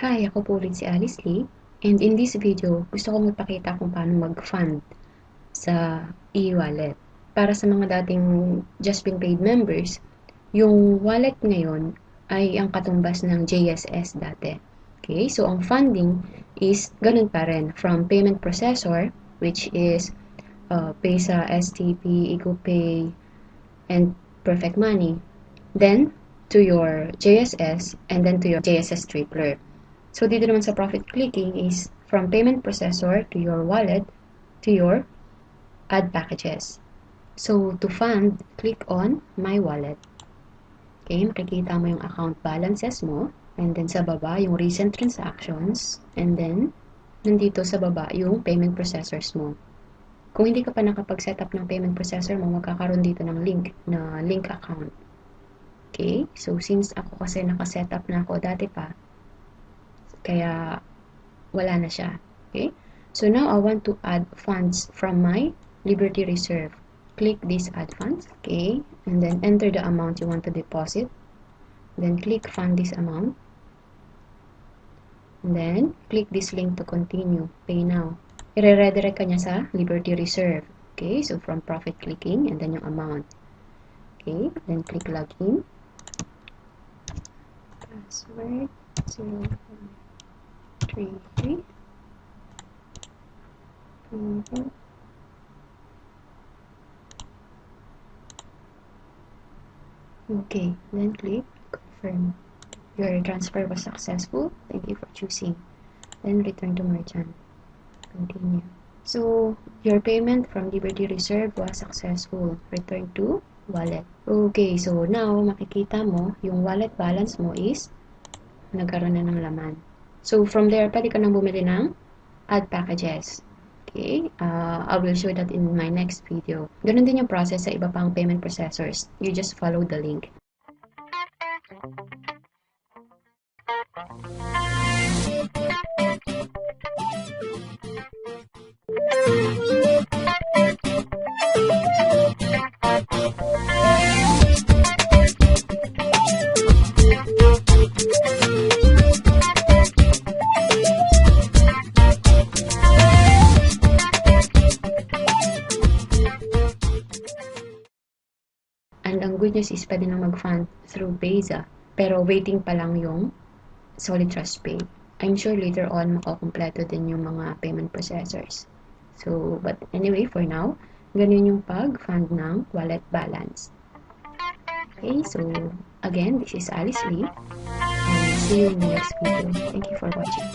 Hi, ako po ulit si Alice Lee, and in this video, gusto kong magpakita kung paano mag-fund sa e-wallet. Para sa mga dating Just Been Paid members, yung wallet ngayon ay ang katumbas ng JSS dati. Okay, so ang funding is ganun pa rin, from payment processor, which is Pay sa STP, EcoPay, and Perfect Money, then to your JSS, and then to your JSS Tripler. So, dito naman sa profit clicking is from payment processor to your wallet to your add packages. So, to fund, click on My Wallet. Okay, makikita mo yung account balances mo. And then sa baba, yung recent transactions. And then, nandito sa baba, yung payment processors mo. Kung hindi ka pa nakapag-set up ng payment processor mo, magkakaroon dito ng link na link account. Okay, so since ako kasi nakaset up na ako dati pa, kaya wala na siya. Okay? So now I want to add funds from my Liberty Reserve. Click this add funds. Okay? And then enter the amount you want to deposit. Then click fund this amount. And then click this link to continue. Pay now. I-redirect ka niya sa Liberty Reserve. Okay? So from profit clicking and then yung amount. Okay? Then click login. Password 033. Okay, then click confirm. Your transfer was successful. Thank you for choosing. Then return to merchant. Continue. So, your payment from Liberty Reserve was successful. Return to wallet. Okay, so now makikita mo yung wallet balance mo is nagkaroon na ng laman. So, from there, pwede ka nang bumili ng add packages. Okay, I will show that in my next video. Ganun din yung process sa iba pang payment processors. You just follow the link. And ang good news is pwede nang mag-fund through Payza. Pero waiting pa lang yung Solid Trust Pay. I'm sure later on makakompleto din yung mga payment processors. So, but anyway, for now, ganun yung pag-fund ng wallet balance. Okay, so again, this is Alice Lee. And see you in the next video. Thank you for watching.